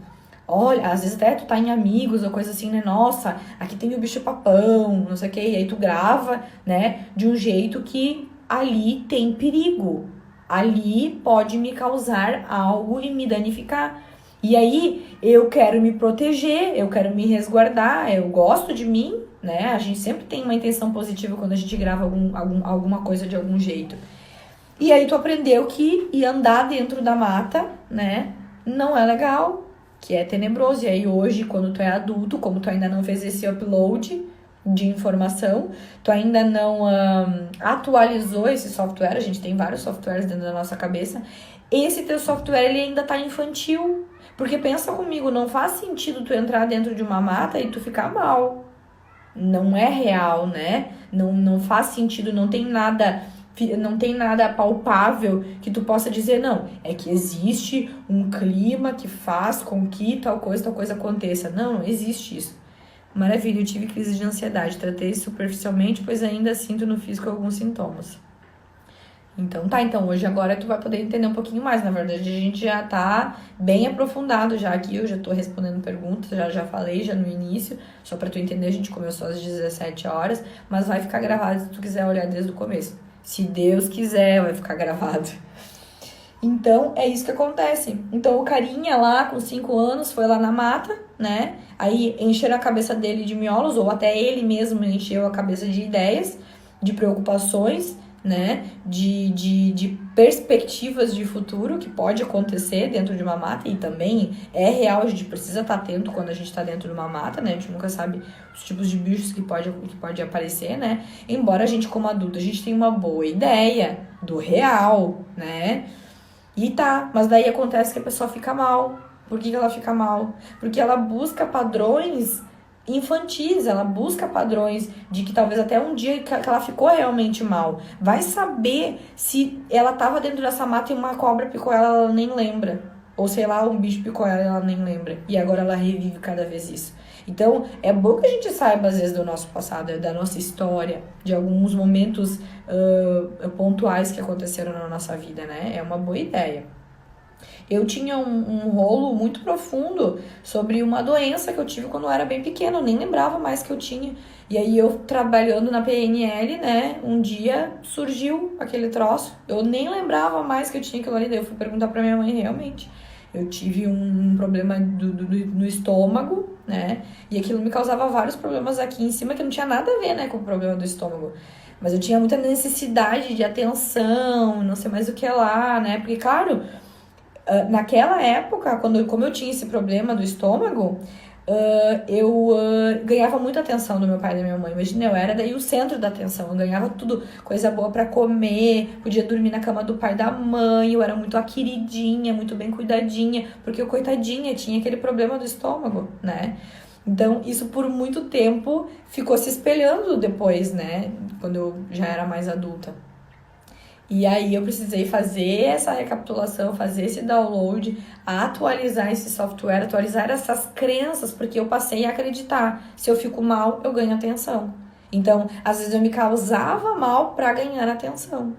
Olha, às vezes até tu tá em amigos ou coisa assim, né? Nossa, aqui tem o bicho papão, não sei o que. E aí tu grava, né? De um jeito que ali tem perigo. Ali pode me causar algo e me danificar. E aí eu quero me proteger, eu quero me resguardar, eu gosto de mim, né? A gente sempre tem uma intenção positiva quando a gente grava alguma coisa de algum jeito. E aí tu aprendeu que ir andar dentro da mata, né? Não é legal, que é tenebroso. E aí hoje, quando tu é adulto, como tu ainda não fez esse upload de informação, tu ainda não atualizou esse software, a gente tem vários softwares dentro da nossa cabeça, esse teu software ele ainda tá infantil. Porque pensa comigo, não faz sentido tu entrar dentro de uma mata e tu ficar mal. Não é real, né? Não faz sentido, não tem nada palpável que tu possa dizer, não, é que existe um clima que faz com que tal coisa aconteça. Não existe isso. Maravilha, eu tive crise de ansiedade, tratei superficialmente, pois ainda sinto no físico alguns sintomas. Então hoje agora tu vai poder entender um pouquinho mais. Na verdade, a gente já tá bem aprofundado já aqui, eu já tô respondendo perguntas, já falei já no início, só pra tu entender, a gente começou às 17 horas, mas vai ficar gravado se tu quiser olhar desde o começo. Se Deus quiser, vai ficar gravado. Então, é isso que acontece. Então, o carinha lá, com 5 anos, foi lá na mata, né? Aí, encheram a cabeça dele de miolos, ou até ele mesmo encheu a cabeça de ideias, de preocupações, né? De perspectivas de futuro que pode acontecer dentro de uma mata. E também é real, a gente precisa estar atento quando a gente está dentro de uma mata, né? A gente nunca sabe os tipos de bichos que pode aparecer, né? Embora a gente, como adulto, a gente tenha uma boa ideia do real, né? E mas daí acontece que a pessoa fica mal. Por que ela fica mal? Porque ela busca padrões infantis, ela busca padrões de que talvez até um dia que ela ficou realmente mal. Vai saber se ela tava dentro dessa mata e uma cobra picou ela nem lembra. Ou sei lá, um bicho picou ela nem lembra. E agora ela revive cada vez isso. Então, é bom que a gente saiba, às vezes, do nosso passado, da nossa história, de alguns momentos pontuais que aconteceram na nossa vida, né? É uma boa ideia. Eu tinha um rolo muito profundo sobre uma doença que eu tive quando eu era bem pequena, eu nem lembrava mais que eu tinha. E aí eu trabalhando na PNL, né, um dia surgiu aquele troço, eu nem lembrava mais que eu tinha aquilo ali, daí eu fui perguntar pra minha mãe realmente. Eu tive um problema no estômago, né, e aquilo me causava vários problemas aqui em cima que não tinha nada a ver, né, com o problema do estômago. Mas eu tinha muita necessidade de atenção, não sei mais o que lá, né, porque claro... naquela época, como eu tinha esse problema do estômago, eu ganhava muita atenção do meu pai e da minha mãe. Imagina, eu era daí o centro da atenção. Eu ganhava tudo, coisa boa pra comer, podia dormir na cama do pai e da mãe. Eu era muito a queridinha, muito bem cuidadinha, porque eu, coitadinha, tinha aquele problema do estômago, né? Então, isso por muito tempo ficou se espelhando depois, né? Quando eu já era mais adulta. E aí eu precisei fazer essa recapitulação, fazer esse download, atualizar esse software, atualizar essas crenças, porque eu passei a acreditar. Se eu fico mal, eu ganho atenção. Então, às vezes eu me causava mal para ganhar atenção.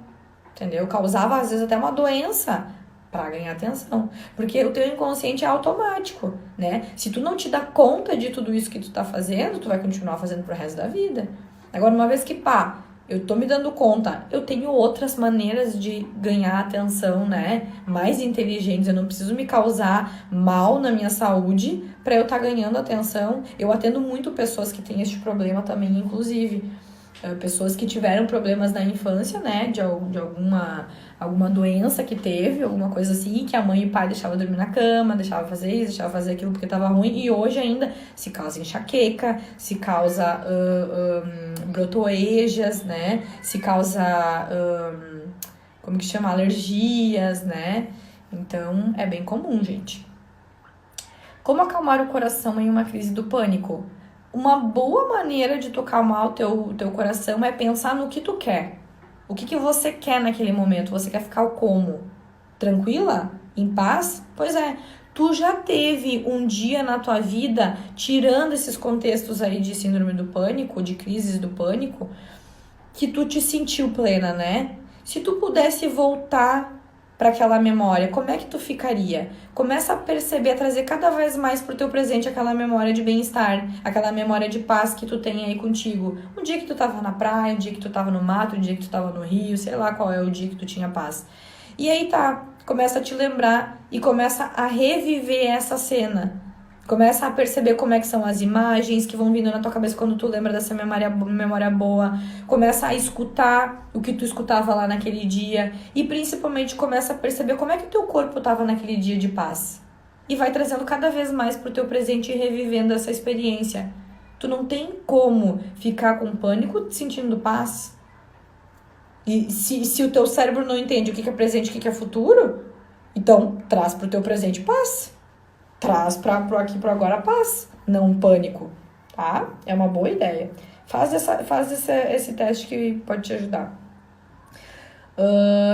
Entendeu? Eu causava, às vezes, até uma doença para ganhar atenção. Porque o teu inconsciente é automático, né? Se tu não te dá conta de tudo isso que tu tá fazendo, tu vai continuar fazendo pro resto da vida. Agora, uma vez que, pá, eu tô me dando conta, eu tenho outras maneiras de ganhar atenção, né? Mais inteligentes, eu não preciso me causar mal na minha saúde para eu estar ganhando atenção. Eu atendo muito pessoas que têm este problema também, inclusive. Pessoas que tiveram problemas na infância, né? De alguma doença que teve, alguma coisa assim, que a mãe e o pai deixavam dormir na cama, deixavam fazer isso, deixavam fazer aquilo porque tava ruim, e hoje ainda se causa enxaqueca, se causa brotoejas, né? Se causa, como que chama? Alergias, né? Então, é bem comum, gente. Como acalmar o coração em uma crise do pânico? Uma boa maneira de tu acalmar o teu coração é pensar no que tu quer. O que você quer naquele momento? Você quer ficar como? Tranquila? Em paz? Pois é. Tu já teve um dia na tua vida, tirando esses contextos aí de síndrome do pânico, de crises do pânico, que tu te sentiu plena, né? Se tu pudesse voltar para aquela memória, como é que tu ficaria? Começa a perceber, a trazer cada vez mais pro teu presente aquela memória de bem-estar, aquela memória de paz que tu tem aí contigo. Um dia que tu tava na praia, um dia que tu tava no mato, um dia que tu tava no rio, sei lá qual é o dia que tu tinha paz. E aí tá, começa a te lembrar e começa a reviver essa cena. Começa a perceber como é que são as imagens que vão vindo na tua cabeça quando tu lembra dessa memória boa. Começa a escutar o que tu escutava lá naquele dia. E principalmente começa a perceber como é que o teu corpo estava naquele dia de paz. E vai trazendo cada vez mais pro teu presente e revivendo essa experiência. Tu não tem como ficar com pânico sentindo paz. E se o teu cérebro não entende o que é presente e o que é futuro, então traz pro teu presente paz. Traz pro aqui, pro agora, paz, não pânico, tá? É uma boa ideia. Faz esse teste que pode te ajudar.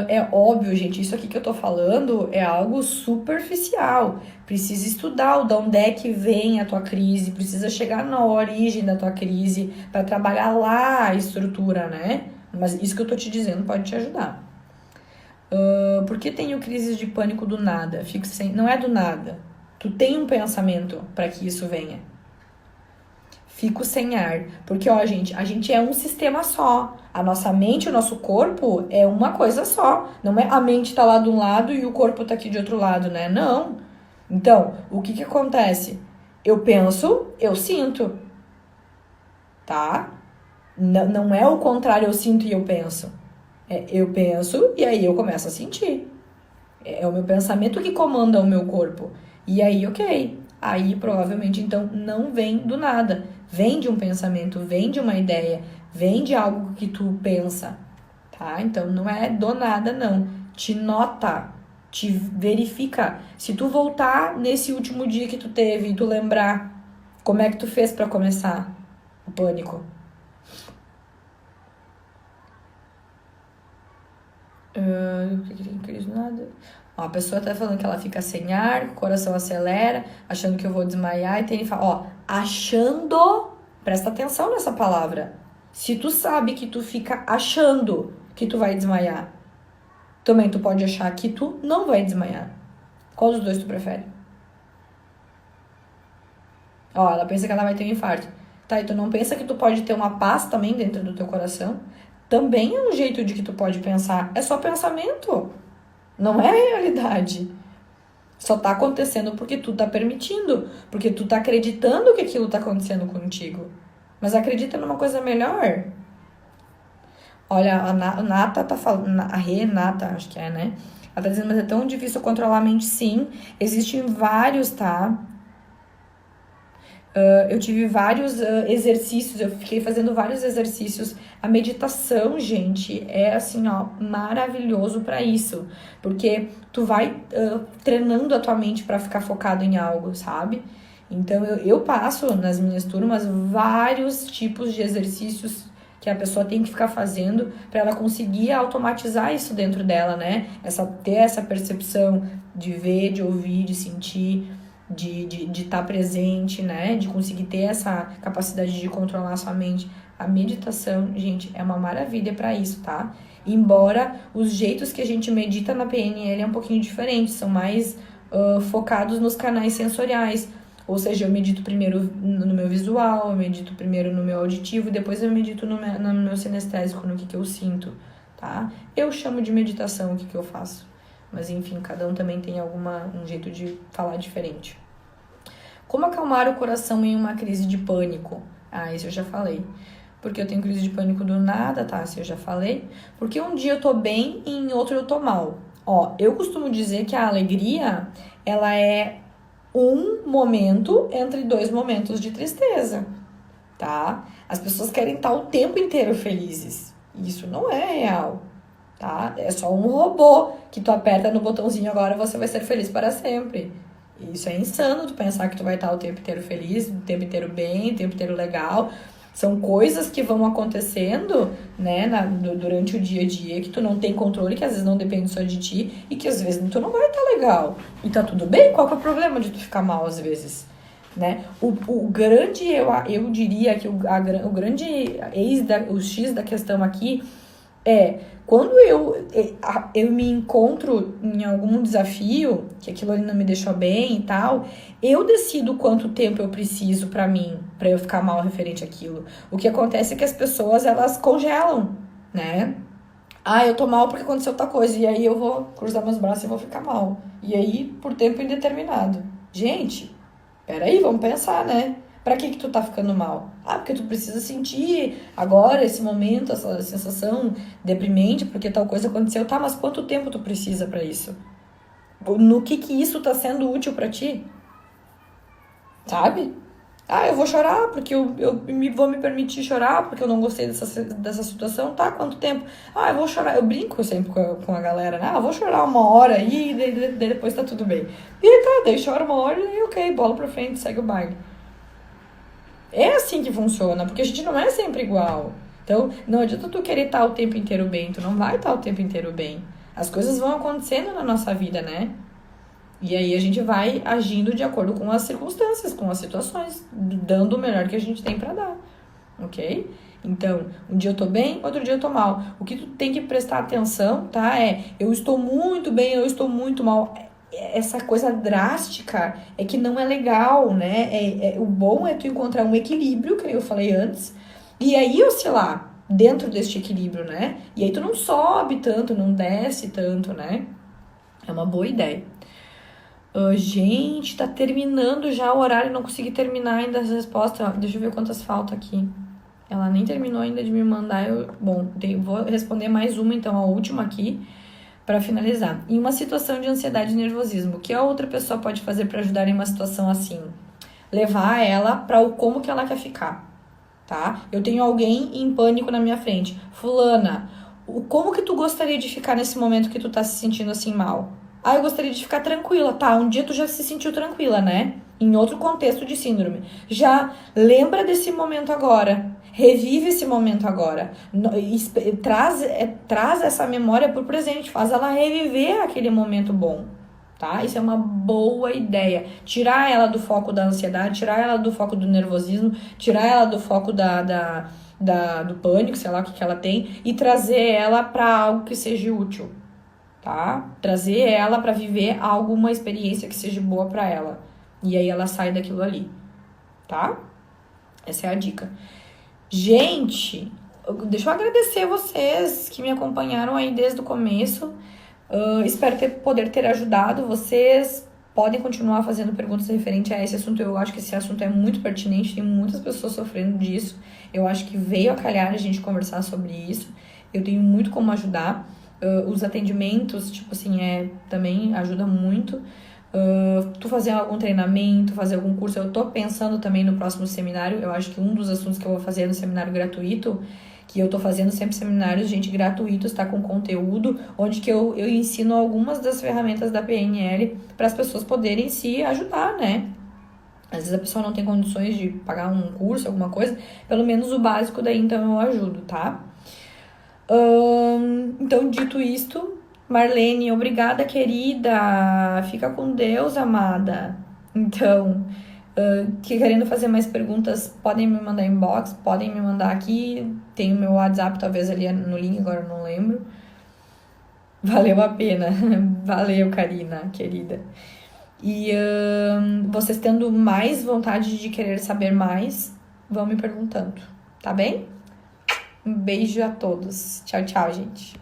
É óbvio, gente, isso aqui que eu tô falando é algo superficial. Precisa estudar de onde é que vem a tua crise, precisa chegar na origem da tua crise para trabalhar lá a estrutura, né? Mas isso que eu tô te dizendo pode te ajudar. Por que tenho crises de pânico do nada? Não é do nada. Tu tem um pensamento para que isso venha. Fico sem ar. Porque, ó, gente, a gente é um sistema só. A nossa mente, o nosso corpo é uma coisa só. Não é a mente tá lá de um lado e o corpo tá aqui de outro lado, né? Não. Então, o que acontece? Eu penso, eu sinto. Tá? Não é o contrário, eu sinto e eu penso. Eu penso e aí eu começo a sentir. É o meu pensamento que comanda o meu corpo. E aí, ok. Aí, provavelmente, então, não vem do nada. Vem de um pensamento, vem de uma ideia, vem de algo que tu pensa, tá? Então, não é do nada, não. Te nota, te verifica. Se tu voltar nesse último dia que tu teve e tu lembrar como é que tu fez pra começar o pânico. Nada. Ó, a pessoa tá falando que ela fica sem ar, o coração acelera, achando que eu vou desmaiar, e tem que falar, ó, achando, presta atenção nessa palavra. Se tu sabe que tu fica achando que tu vai desmaiar, também tu pode achar que tu não vai desmaiar. Qual dos dois tu prefere? Ó, ela pensa que ela vai ter um infarto. Tá, e tu não pensa que tu pode ter uma paz também dentro do teu coração? Também é um jeito de que tu pode pensar. É só pensamento. Não é realidade. Só tá acontecendo porque tu tá permitindo. Porque tu tá acreditando que aquilo tá acontecendo contigo. Mas acredita numa coisa melhor. Olha, a Nata tá falando... A Renata, acho que é, né? Ela tá dizendo, mas é tão difícil controlar a mente. Sim, existem vários, tá? Eu tive vários exercícios, eu fiquei fazendo vários exercícios. A meditação, gente, é assim, ó, maravilhoso pra isso. Porque tu vai treinando a tua mente pra ficar focado em algo, sabe? Então, eu passo nas minhas turmas vários tipos de exercícios que a pessoa tem que ficar fazendo para ela conseguir automatizar isso dentro dela, né? Ter essa percepção de ver, de ouvir, de sentir, de estar presente, né? De conseguir ter essa capacidade de controlar a sua mente. A meditação, gente, é uma maravilha para isso, tá? Embora os jeitos que a gente medita na PNL é um pouquinho diferente, são mais focados nos canais sensoriais. Ou seja, eu medito primeiro no meu visual, eu medito primeiro no meu auditivo, e depois eu medito no meu sinestésico, no que eu sinto, tá? Eu chamo de meditação o que eu faço. Mas enfim, cada um também tem um jeito de falar diferente. Como acalmar o coração em uma crise de pânico? Isso eu já falei. Porque eu tenho crise de pânico do nada, tá? Isso eu já falei. Porque um dia eu tô bem e em outro eu tô mal. Eu costumo dizer que a alegria, ela é um momento entre dois momentos de tristeza, tá? As pessoas querem estar o tempo inteiro felizes. Isso não é real, tá? É só um robô que tu aperta no botãozinho agora e você vai ser feliz para sempre. Isso é insano, tu pensar que tu vai estar o tempo inteiro feliz, o tempo inteiro bem, o tempo inteiro legal. São coisas que vão acontecendo, né, durante o dia a dia, que tu não tem controle, que às vezes não depende só de ti, e que às vezes tu não vai estar legal. E tá tudo bem? Qual que é o problema de tu ficar mal às vezes? Né? O grande, eu diria que o grande o X da questão aqui é, quando eu me encontro em algum desafio, que aquilo ali não me deixou bem e tal, eu decido quanto tempo eu preciso pra mim, pra eu ficar mal referente àquilo. O que acontece é que as pessoas, elas congelam, né? Eu tô mal porque aconteceu outra coisa, e aí eu vou cruzar meus braços e vou ficar mal. E aí, por tempo indeterminado. Gente, peraí, vamos pensar, né? Pra que tu tá ficando mal? Porque tu precisa sentir agora, esse momento, essa sensação deprimente, porque tal coisa aconteceu. Tá, mas quanto tempo tu precisa pra isso? No que isso tá sendo útil pra ti? Sabe? Eu vou chorar porque eu vou me permitir chorar porque eu não gostei dessa situação. Tá, quanto tempo? Eu vou chorar. Eu brinco sempre com a galera, né? Eu vou chorar 1 hora e depois tá tudo bem. E tá, daí chora 1 hora e ok, bola pra frente, segue o baile. É assim que funciona, porque a gente não é sempre igual. Então, não adianta tu querer estar o tempo inteiro bem, tu não vai estar o tempo inteiro bem. As coisas vão acontecendo na nossa vida, né? E aí a gente vai agindo de acordo com as circunstâncias, com as situações, dando o melhor que a gente tem pra dar, ok? Então, um dia eu tô bem, outro dia eu tô mal. O que tu tem que prestar atenção, tá? Eu estou muito bem, eu estou muito mal. Essa coisa drástica é que não é legal, né? O bom é tu encontrar um equilíbrio, que eu falei antes, e aí oscilar dentro deste equilíbrio, né? E aí tu não sobe tanto, não desce tanto, né? É uma boa ideia. Gente, tá terminando já o horário, não consegui terminar ainda as respostas. Deixa eu ver quantas faltam aqui. Ela nem terminou ainda de me mandar. Vou responder mais uma, então, a última aqui. Para finalizar, em uma situação de ansiedade e nervosismo, o que a outra pessoa pode fazer para ajudar em uma situação assim? Levar ela para o como que ela quer ficar, tá? Eu tenho alguém em pânico na minha frente. Fulana, como que tu gostaria de ficar nesse momento que tu tá se sentindo assim mal? Eu gostaria de ficar tranquila. Tá, um dia tu já se sentiu tranquila, né? Em outro contexto de síndrome. Já lembra desse momento agora. Revive esse momento agora. Traz essa memória pro presente. Faz ela reviver aquele momento bom. Tá? Isso é uma boa ideia. Tirar ela do foco da ansiedade, tirar ela do foco do nervosismo, tirar ela do foco do pânico, sei lá o que ela tem, e trazer ela para algo que seja útil. Tá? Trazer ela para viver alguma experiência que seja boa para ela. E aí ela sai daquilo ali. Tá? Essa é a dica. Gente, deixa eu agradecer vocês que me acompanharam aí desde o começo. Espero poder ter ajudado. Vocês podem continuar fazendo perguntas referentes a esse assunto. Eu acho que esse assunto é muito pertinente. Tem muitas pessoas sofrendo disso. Eu acho que veio a calhar a gente conversar sobre isso. Eu tenho muito como ajudar. Os atendimentos, tipo assim, também ajuda muito. Tu fazer algum treinamento, fazer algum curso. Eu tô pensando também no próximo seminário. Eu acho que um dos assuntos que eu vou fazer no seminário gratuito, que eu tô fazendo sempre seminários, gente, gratuitos, tá, com conteúdo, onde que eu ensino algumas das ferramentas da PNL para as pessoas poderem se ajudar, né? Às vezes a pessoa não tem condições de pagar um curso, alguma coisa, pelo menos o básico daí então eu ajudo, tá? Então, dito isto, Marlene, obrigada, querida. Fica com Deus, amada. Então, que querendo fazer mais perguntas, podem me mandar inbox, podem me mandar aqui. Tem o meu WhatsApp, talvez ali no link, agora eu não lembro. Valeu a pena. Valeu, Karina, querida. E vocês tendo mais vontade de querer saber mais, vão me perguntando, tá bem? Um beijo a todos. Tchau, tchau, gente.